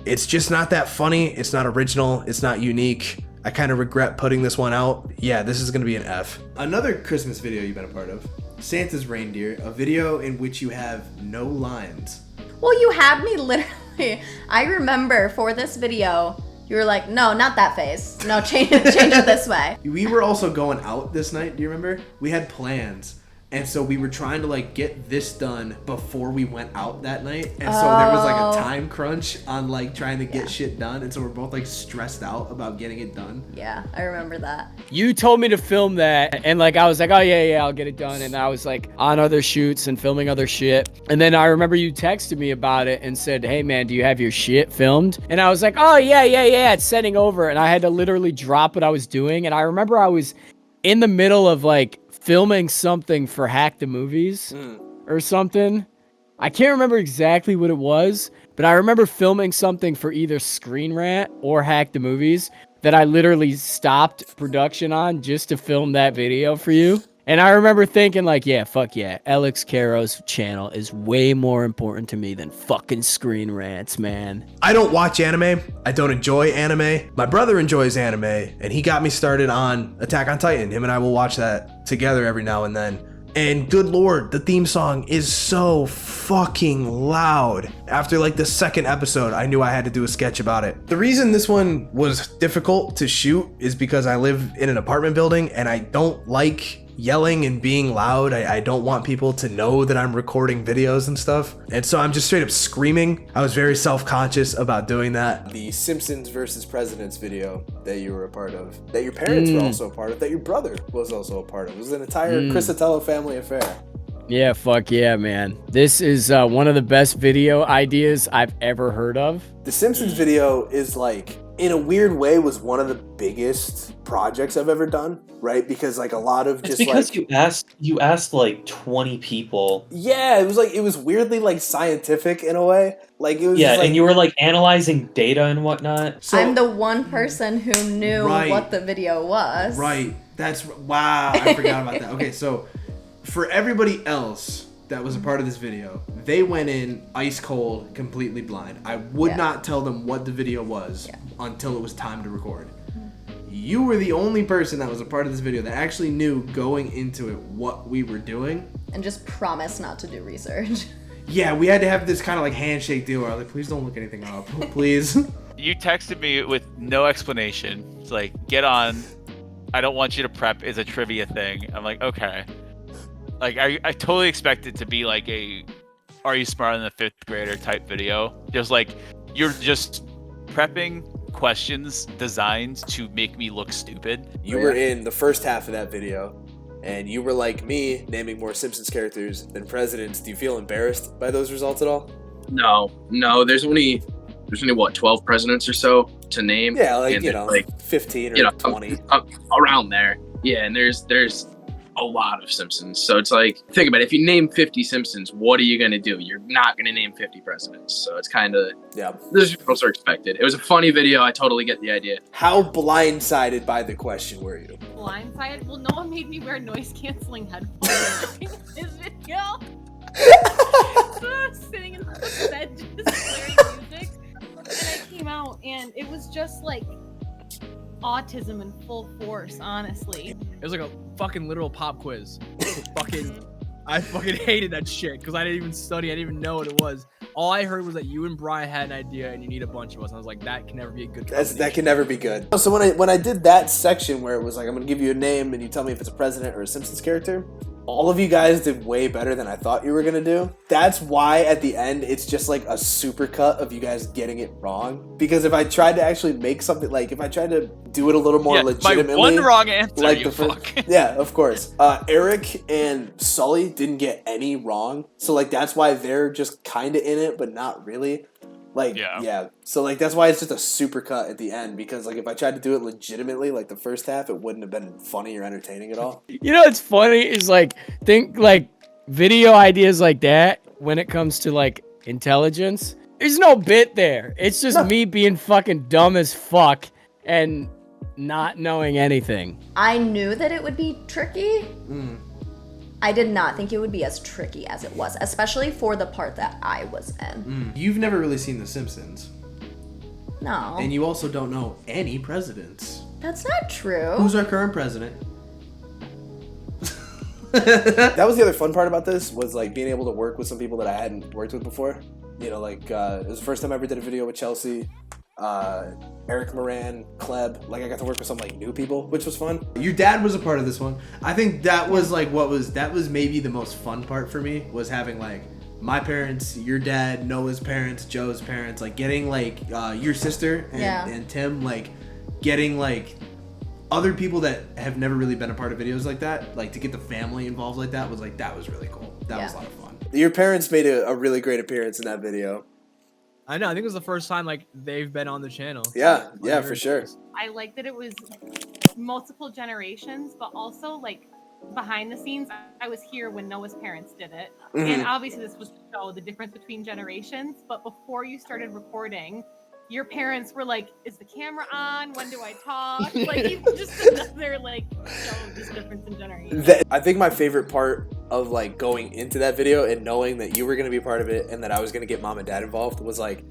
It's just not that funny. It's not original. It's not unique. I kind of regret putting this one out. Yeah, this is gonna be an F. Another Christmas video you've been a part of, Santa's Reindeer, a video in which you have no lines. Well, you had me literally. I remember for this video, you were like, no, not that face. No, change it this way. We were also going out this night, do you remember? We had plans. And so we were trying to get this done before we went out that night. And so there was a time crunch on trying to get shit done. And so we're both stressed out about getting it done. Yeah, I remember that. You told me to film that, and I was like, oh yeah, I'll get it done. And I was on other shoots and filming other shit. And then I remember you texted me about it and said, hey man, do you have your shit filmed? And I was like, oh yeah, it's sending over. And I had to literally drop what I was doing. And I remember I was in the middle of filming something for Hack the Movies or something. I can't remember exactly what it was, but I remember filming something for either Screen Rant or Hack the Movies that I literally stopped production on just to film that video for you. And I remember thinking yeah, fuck yeah, Elex Caro's channel is way more important to me than fucking Screen Rants, man. I don't watch anime. I don't enjoy anime. My brother enjoys anime, and he got me started on Attack on Titan. Him and I will watch that together every now and then. And good lord, the theme song is so fucking loud. After the second episode, I knew I had to do a sketch about it. The reason this one was difficult to shoot is because I live in an apartment building and I don't like yelling and being loud. I don't want people to know that I'm recording videos and stuff. And so I'm just straight up screaming. I was very self-conscious about doing that. The Simpsons versus Presidents video that you were a part of, that your parents were also a part of, that your brother was also a part of. It was an entire Crisatello family affair. Yeah, fuck yeah, man. This is one of the best video ideas I've ever heard of. The Simpsons video is in a weird way, was one of the biggest projects I've ever done, right? Because like a lot of It's just because like you asked like 20 people. yeah, it was weirdly like scientific in a way. Like it was Yeah, just, like, and you were like analyzing data and whatnot. so, I'm the one person who knew what the video was. Right. That's wow. I forgot about that. Okay, so for everybody else that was a part of this video, they went in ice cold, completely blind. I would not tell them what the video was until it was time to record. You were the only person that was a part of this video that actually knew going into it what we were doing. And just promised not to do research. Yeah, we had to have this kind of like handshake deal where I was like, please don't look anything up, please. You texted me with no explanation. It's like, get on. I don't want you to prep. It's a trivia thing. I'm like, okay. Like, I totally expect it to be like a are you smarter than a fifth grader type video. Just like, you're just prepping questions designed to make me look stupid. you were in the first half of that video, and you were like me, naming more Simpsons characters than presidents. Do you feel embarrassed by those results at all? No. There's only what, 12 presidents or so to name. Yeah, like and you know, like 15 or you know 20. around there. Yeah, and there's a lot of Simpsons. So it's like, think about it. If you name 50 Simpsons, what are you gonna do? You're not gonna name 50 presidents. So it's kind of this is what are expected. It was a funny video. I totally get the idea. How blindsided by the question were you? Blindsided? Well, no one made me wear noise canceling headphones in this video. So I was sitting in the bed just blaring music, and I came out, and it was just like autism in full force, honestly. It was like a fucking literal pop quiz. I fucking hated that shit because I didn't even study. I didn't even know what it was. All I heard was that you and Brian had an idea and you need a bunch of us. And I was like, that can never be a good combination. That can never be good. So when I did that section where it was like, I'm gonna give you a name and you tell me if it's a president or a Simpsons character, all of you guys did way better than I thought you were gonna do. That's why at the end it's just like a super cut of you guys getting it wrong. Because if I tried to actually make something, like if I tried to do it a little more legitimately, my one wrong answer, like you the fuck. yeah, of course. Eric and Sully didn't get any wrong, so like that's why they're just kind of in it, but not really. Like yeah, so like that's why it's just a super cut at the end, because like if I tried to do it legitimately, like the first half, it wouldn't have been funny or entertaining at all. You know what's funny is like think like video ideas like that when it comes to like intelligence. There's no bit there. It's just me being fucking dumb as fuck and not knowing anything. I knew that it would be tricky. I did not think it would be as tricky as it was, especially for the part that I was in. You've never really seen The Simpsons. No. And you also don't know any presidents. That's not true. Who's our current president? That was the other fun part about this, was like being able to work with some people that I hadn't worked with before. You know, like it was the first time I ever did a video with Chelsea, Eric Moran, Kleb. Like I got to work with some like new people, which was fun. Your dad was a part of this one. I think that was like that was maybe the most fun part for me, was having like my parents, your dad, Noah's parents, Joe's parents, like getting like your sister and Tim, like getting like other people that have never really been a part of videos like that, like to get the family involved like that was really cool. That was a lot of fun. Your parents made a really great appearance in that video. I know. I think it was the first time like they've been on the channel. Yeah, for sure. I liked that it was multiple generations, but also like behind the scenes, I was here when Noah's parents did it. And obviously this was to show the difference between generations, but before you started recording, your parents were like, is the camera on? When do I talk? Like, even just another, like, show this difference in generations. I think my favorite part of, like, going into that video and knowing that you were going to be a part of it and that I was going to get mom and dad involved was, like,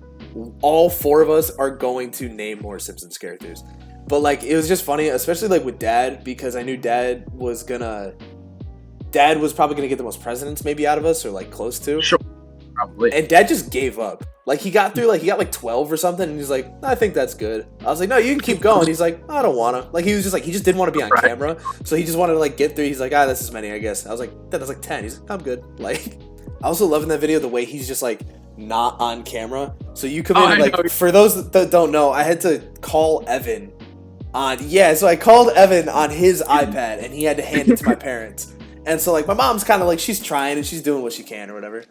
all four of us are going to name more Simpsons characters. But, like, it was just funny, especially, like, with dad, because I knew dad was probably going to get the most presidents maybe out of us, or, like, close to. Sure. Probably. And dad just gave up. Like he got through, like he got like 12 or something, and he's like, I think that's good. I was like, no, you can keep going. He's like, I don't wanna. Like he was just like, he just didn't want to be on camera, so he just wanted to like get through. He's like, that's as many, I guess. I was like, that's like 10. He's like, I'm good. Like, I also love in that video the way he's just like not on camera. So you come in like, for those that don't know, I had to call Evan on so I called Evan on his iPad, and he had to hand it to my parents. And so like my mom's kind of like, she's trying and she's doing what she can or whatever.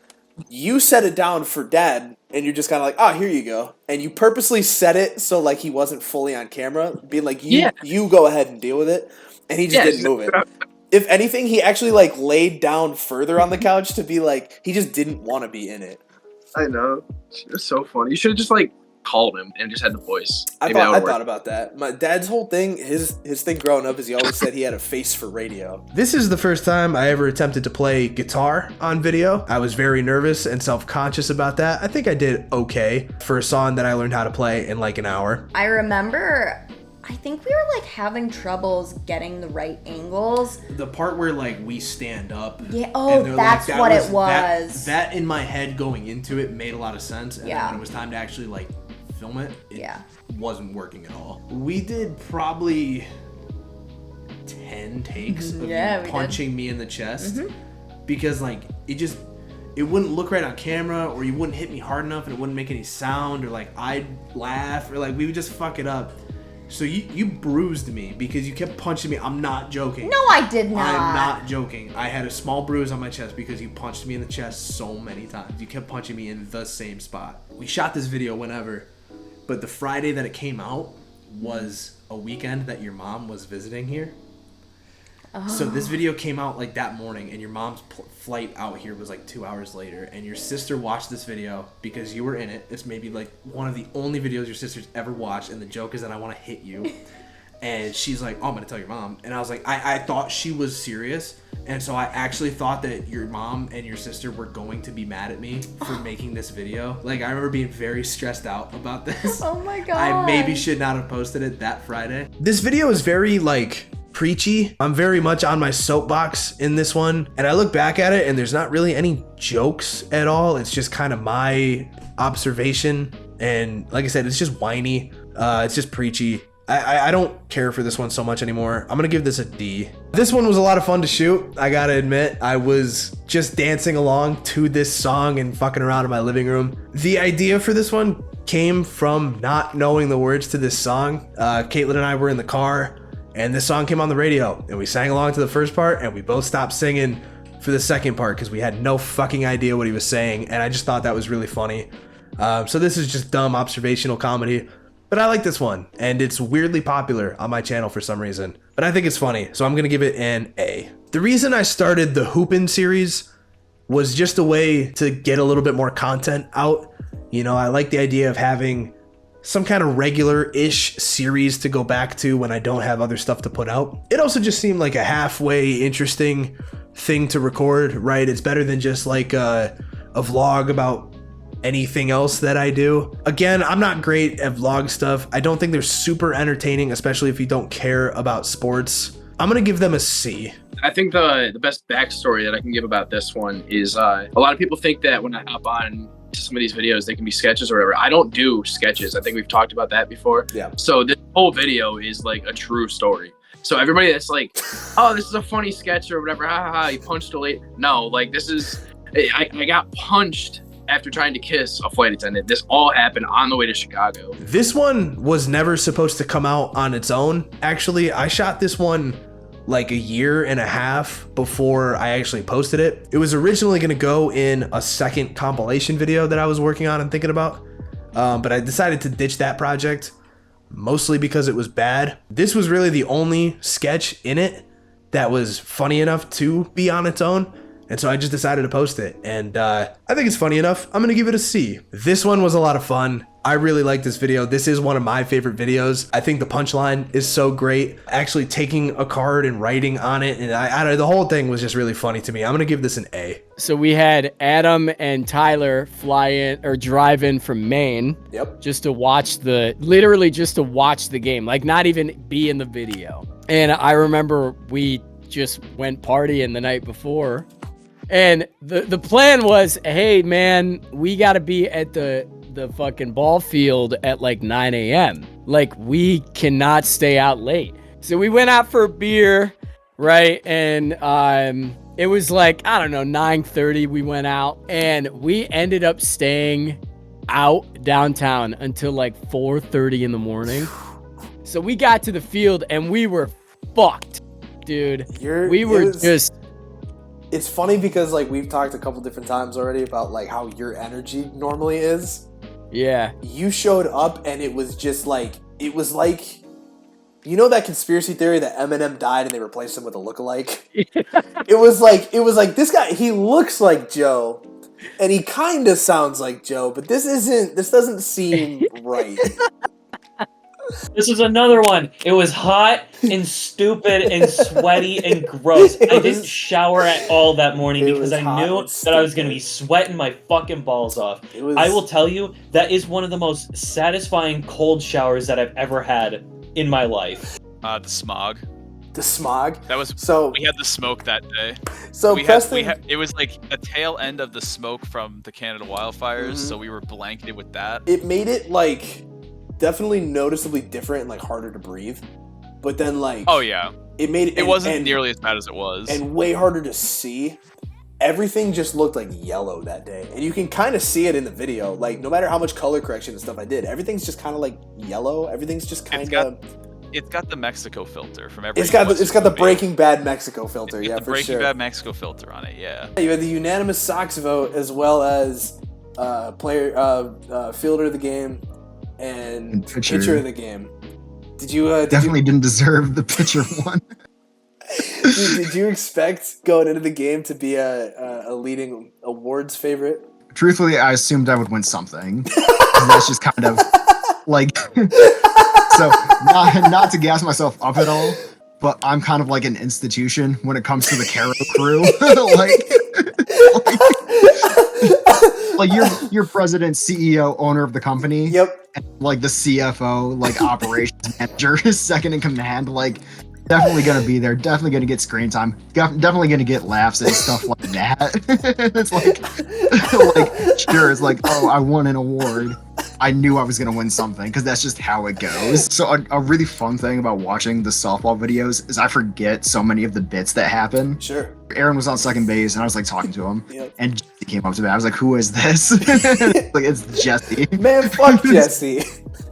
You set it down for dad and you're just kind of like, oh, here you go. And you purposely set it so like he wasn't fully on camera, being like, you go ahead and deal with it. And he just didn't move it. If anything, he actually like laid down further on the couch to be like, he just didn't want to be in it. I know. It was so funny. You should have just like called him and just had the voice. I thought about that. My dad's whole thing, his thing growing up is he always said he had a face for radio. This is the first time I ever attempted to play guitar on video. I was very nervous and self-conscious about that. I think I did okay for a song that I learned how to play in like an hour. I remember, I think we were like having troubles getting the right angles. The part where like we stand up. Yeah. Oh, that's like, what it was. That in my head going into it made a lot of sense. And then when it was time to actually like film it, wasn't working at all. We did probably 10 takes of you punching me in the chest because like it wouldn't look right on camera, or you wouldn't hit me hard enough and it wouldn't make any sound, or like I'd laugh, or like we would just fuck it up. So you bruised me because you kept punching me. I'm not joking. No, I did not. I'm not joking. I had a small bruise on my chest because you punched me in the chest so many times. You kept punching me in the same spot. We shot this video whenever, but the Friday that it came out was a weekend that your mom was visiting here. So this video came out like that morning, and your mom's flight out here was like 2 hours later, and your sister watched this video because you were in it. It's maybe like one of the only videos your sister's ever watched, and the joke is that I want to hit you. And she's like, oh, I'm gonna tell your mom. And I was like, I thought she was serious, and so I actually thought that your mom and your sister were going to be mad at me for making this video. Like, I remember being very stressed out about this. Oh my god. I maybe should not have posted it that Friday. This video is very like preachy. I'm very much on my soapbox in this one, and I look back at it and there's not really any jokes at all. It's just kind of my observation, and like I said, it's just whiny. It's just preachy. I don't care for this one so much anymore. I'm gonna give this a D. This one was a lot of fun to shoot. I gotta admit, I was just dancing along to this song and fucking around in my living room. The idea for this one came from not knowing the words to this song. Caitlin and I were in the car, and this song came on the radio, and we sang along to the first part, and we both stopped singing for the second part because we had no fucking idea what he was saying, and I just thought that was really funny. So this is just dumb observational comedy, but I like this one, and it's weirdly popular on my channel for some reason, but I think it's funny, so I'm gonna give it an A. The reason I started the Hoopin' series was just a way to get a little bit more content out. You know, I like the idea of having some kind of regular-ish series to go back to when I don't have other stuff to put out. It also just seemed like a halfway interesting thing to record, right? It's better than just like a vlog about anything else that I do. Again, I'm not great at vlog stuff. I don't think they're super entertaining, especially if you don't care about sports. I'm gonna give them a C. I think the best backstory that I can give about this one is a lot of people think that when I hop on to some of these videos, they can be sketches or whatever. I don't do sketches. I think we've talked about that before. Yeah. So this whole video is like a true story. So everybody that's like, oh, this is a funny sketch or whatever, ha ha ha, he punched a lady. No, like this is, I got punched after trying to kiss a flight attendant. This all happened on the way to Chicago. This one was never supposed to come out on its own. Actually, I shot this one like 1.5 years before I actually posted it. It was originally gonna go in a second compilation video that I was working on and thinking about, but I decided to ditch that project, mostly because it was bad. This was really the only sketch in it that was funny enough to be on its own, and so I just decided to post it, and I think it's funny enough. I'm gonna give it a C. This one was a lot of fun. I really like this video. This is one of my favorite videos. I think the punchline is so great. Actually taking a card and writing on it, and the whole thing was just really funny to me. I'm gonna give this an A. So we had Adam and Tyler fly in or drive in from Maine. Yep. Just to watch literally just to watch the game, like not even be in the video. And I remember we just went partying the night before. And the plan was, hey man, we gotta be at the fucking ball field at like 9 a.m. Like we cannot stay out late. So we went out for a beer, right? And it was like, I don't know, 9:30 we went out, and we ended up staying out downtown until like 4:30 in the morning. So we got to the field and we were fucked, dude. It's funny because like we've talked a couple different times already about like how your energy normally is, Yeah. You showed up and it was just like, it was like, you know that conspiracy theory that Eminem died and they replaced him with a lookalike? It was like this guy, he looks like Joe and he kind of sounds like Joe, but this doesn't seem right. This is another one. It was hot and stupid and sweaty and gross. I didn't shower at all that morning because I knew that I was going to be sweating my fucking balls off. I will tell you, that is one of the most satisfying cold showers that I've ever had in my life. The smog. The smog? That was we had the smoke that day. So it was like a tail end of the smoke from the Canada wildfires, so we were blanketed with that. It made it like definitely noticeably different and like harder to breathe. But then like oh yeah. It wasn't nearly as bad as it was. And way harder to see. Everything just looked like yellow that day. And you can kind of see it in the video. Like no matter how much color correction and stuff I did, everything's just kind of like yellow. Everything's just kind of It's got the Mexico filter from every. It's got the Breaking Bad Mexico filter, yeah, for sure. Breaking Bad Mexico filter on it, yeah. You had the unanimous Sox vote as well as fielder of the game and pitcher of the game. Did you definitely didn't deserve the pitcher one? Did you expect going into the game to be a leading awards favorite? Truthfully, I assumed I would win something. That's just kind of like. So, not to gas myself up at all, but I'm kind of like an institution when it comes to the Caro crew. like you're president, CEO, owner of the company. Yep. And like the CFO, like operations manager, second in command. Like, definitely gonna be there. Definitely gonna get screen time. Definitely gonna get laughs and stuff like that. It's like sure. It's like, oh, I won an award. I knew I was going to win something because that's just how it goes. So a really fun thing about watching the softball videos is I forget so many of the bits that happen. Sure. Aaron was on second base and I was like talking to him and Jesse came up to me. I was like, who is this? Like, it's Jesse. Man, fuck Jesse.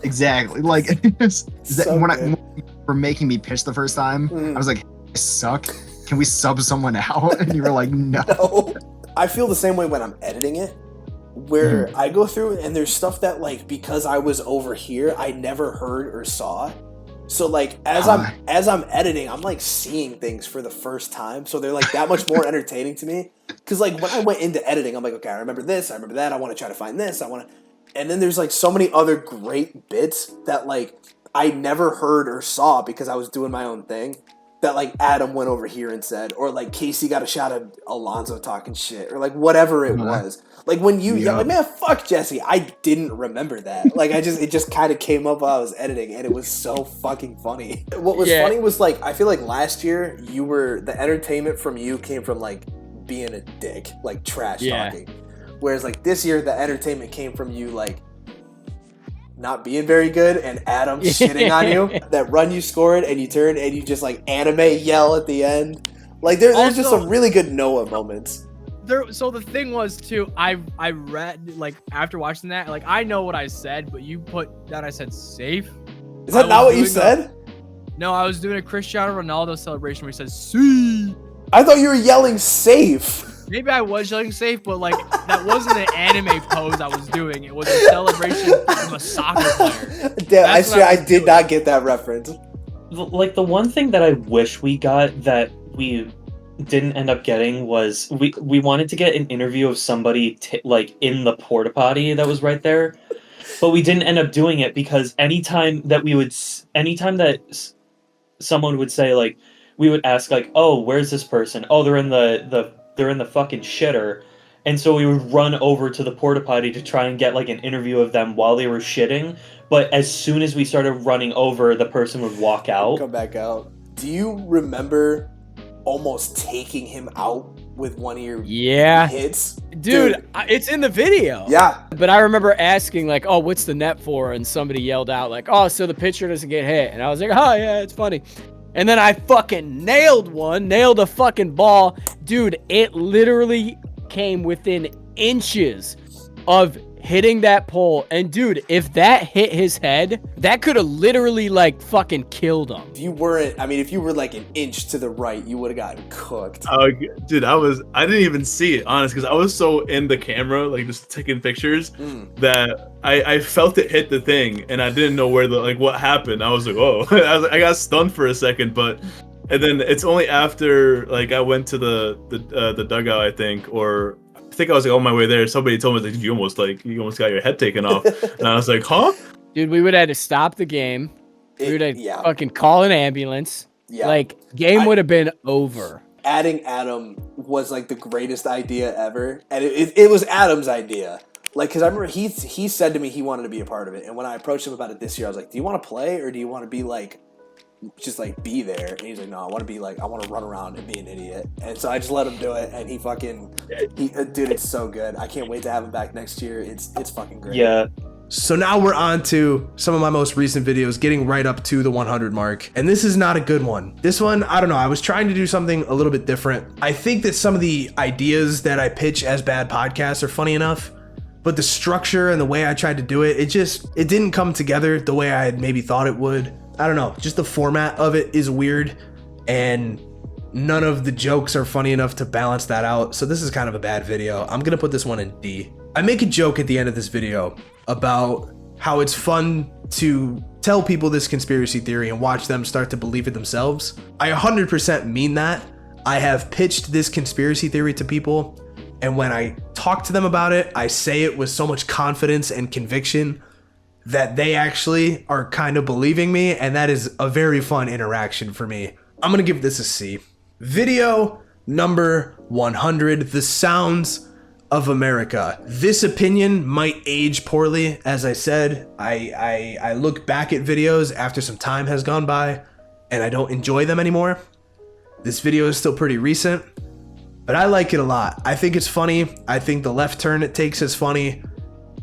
Exactly. Like, when for making me pitch the first time, I was like, I suck. Can we sub someone out? And you were like, no. I feel the same way when I'm editing it. Where I go through and there's stuff that like because I was over here I never heard or saw. So like as I'm editing, I'm like seeing things for the first time. So they're like that much more entertaining to me. Cause like when I went into editing, I'm like, okay, I remember this, I remember that, I want to try to find this, and then there's like so many other great bits that like I never heard or saw because I was doing my own thing. That like Adam went over here and said, or like Casey got a shot of Alonzo talking shit, or like whatever it was. Like when you yell, like, man, fuck Jesse, I didn't remember that. Like it just kind of came up while I was editing, and it was so fucking funny. What was funny was like I feel like last year the entertainment from you came from like being a dick, like trash talking, whereas like this year the entertainment came from you like not being very good and Adam shitting on you. That run you scored and you turn and you just like anime yell at the end. Like there's just some really good Noah moments. So the thing was too, I read like after watching that, like I know what I said, but you put that I said safe. Is that not what you said? No, I was doing a Cristiano Ronaldo celebration where he says "see." I thought you were yelling safe. Maybe I was yelling safe, but like that wasn't an anime pose I was doing. It was a celebration from a soccer player. Damn, I swear I did not get that reference. Like the one thing that I wish we got that we didn't end up getting was we wanted to get an interview of somebody like in the porta potty that was right there, but we didn't end up doing it because anytime that someone would say like we would ask like, oh, where's this person? Oh, they're in the fucking shitter. And so we would run over to the porta potty to try and get like an interview of them while they were shitting. But as soon as we started running over, the person would walk out. Come back out. Do you remember almost taking him out with one of your hits? Dude, it's in the video. Yeah. But I remember asking like, oh, what's the net for? And somebody yelled out like, oh, so the pitcher doesn't get hit. And I was like, oh yeah, it's funny. And then I fucking nailed a fucking ball. Dude, it literally came within inches of hitting that pole. And dude, if that hit his head, that could have literally like fucking killed him. If you were like an inch to the right, you would have gotten cooked. Oh, dude, I didn't even see it, honest, because I was so in the camera, like just taking pictures, that I felt it hit the thing, and I didn't know where what happened. I was like, oh, I got stunned for a second, and then it's only after like I went to the dugout, I think I was like on my way there. Somebody told me like you almost got your head taken off, and I was like, huh? Dude, we would have had to stop the game. We would have fucking call an ambulance. Yeah. Like game would have been over. Adding Adam was like the greatest idea ever, and it was Adam's idea. Like, because I remember he said to me he wanted to be a part of it, and when I approached him about it this year, I was like, "Do you want to play or do you want to be like?" just like be there, and he's like, no, I want to run around and be an idiot. And so I just let him do it, and dude, it's so good. I can't wait to have him back next year. It's fucking great. Yeah. So now we're on to some of my most recent videos, getting right up to the 100 mark. And this is not a good one. This one, I don't know, I was trying to do something a little bit different. I think that some of the ideas that I pitch as bad podcasts are funny enough, but the structure and the way I tried to do it, it didn't come together the way I had maybe thought it would. I don't know, just the format of it is weird, and none of the jokes are funny enough to balance that out. So this is kind of a bad video. I'm gonna put this one in D. I make a joke at the end of this video about how it's fun to tell people this conspiracy theory and watch them start to believe it themselves. I 100% mean that. I have pitched this conspiracy theory to people, and when I talk to them about it, I say it with so much confidence and conviction that they actually are kind of believing me, and that is a very fun interaction for me. I'm gonna give this a C. Video number 100, The Sounds of America. This opinion might age poorly. As I said, I look back at videos after some time has gone by, and I don't enjoy them anymore. This video is still pretty recent, but I like it a lot. I think it's funny. I think the left turn it takes is funny.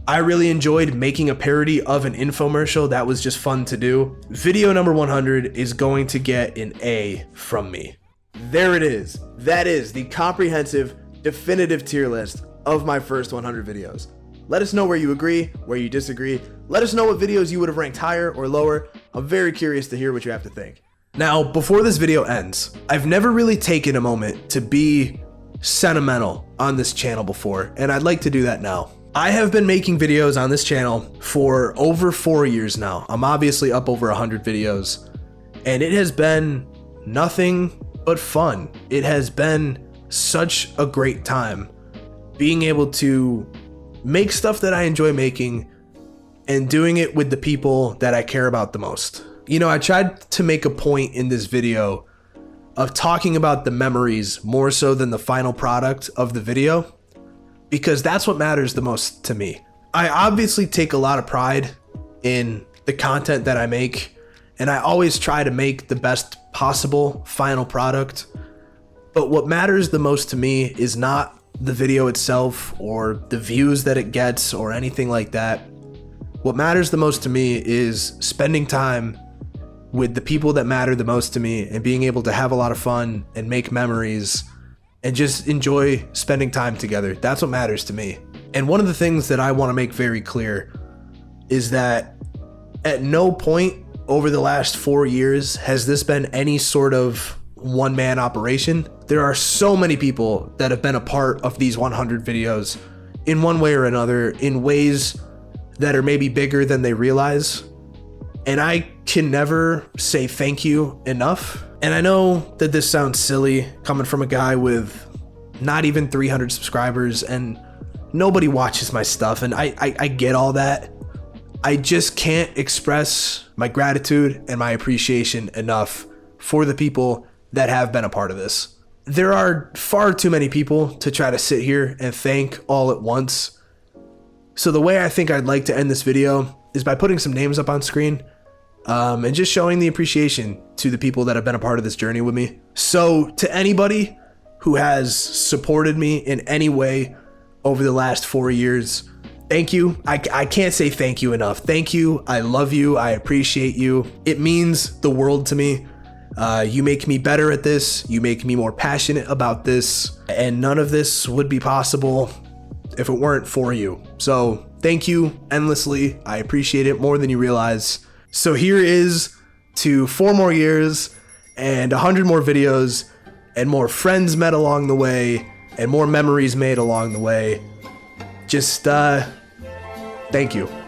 I really enjoyed making a parody of an infomercial. That was just fun to do. Video number 100 is going to get an A from me. There it is. That is the comprehensive, definitive tier list of my first 100 videos. Let us know where you agree, where you disagree. Let us know what videos you would have ranked higher or lower. I'm very curious to hear what you have to think. Now, before this video ends, I've never really taken a moment to be sentimental on this channel before, and I'd like to do that now. I have been making videos on this channel for over 4 years now. I'm obviously up over 100 videos, and it has been nothing but fun. It has been such a great time being able to make stuff that I enjoy making and doing it with the people that I care about the most. You know, I tried to make a point in this video of talking about the memories more so than the final product of the video, because that's what matters the most to me. I obviously take a lot of pride in the content that I make, and I always try to make the best possible final product. But what matters the most to me is not the video itself or the views that it gets or anything like that. What matters the most to me is spending time with the people that matter the most to me and being able to have a lot of fun and make memories and just enjoy spending time together. That's what matters to me. And one of the things that I want to make very clear is that at no point over the last 4 years has this been any sort of one-man operation. There are so many people that have been a part of these 100 videos in one way or another, in ways that are maybe bigger than they realize. And I can never say thank you enough. And I know that this sounds silly coming from a guy with not even 300 subscribers and nobody watches my stuff, and I get all that. I just can't express my gratitude and my appreciation enough for the people that have been a part of this. There are far too many people to try to sit here and thank all at once. So the way I think I'd like to end this video is by putting some names up on screen and just showing the appreciation to the people that have been a part of this journey with me. So to anybody who has supported me in any way over the last 4 years, thank you. I can't say thank you enough. Thank you. I love you. I appreciate you. It means the world to me. You make me better at this. You make me more passionate about this. And none of this would be possible if it weren't for you. So thank you endlessly. I appreciate it more than you realize. So here is to 4 more years and 100 more videos and more friends met along the way and more memories made along the way. Just, thank you.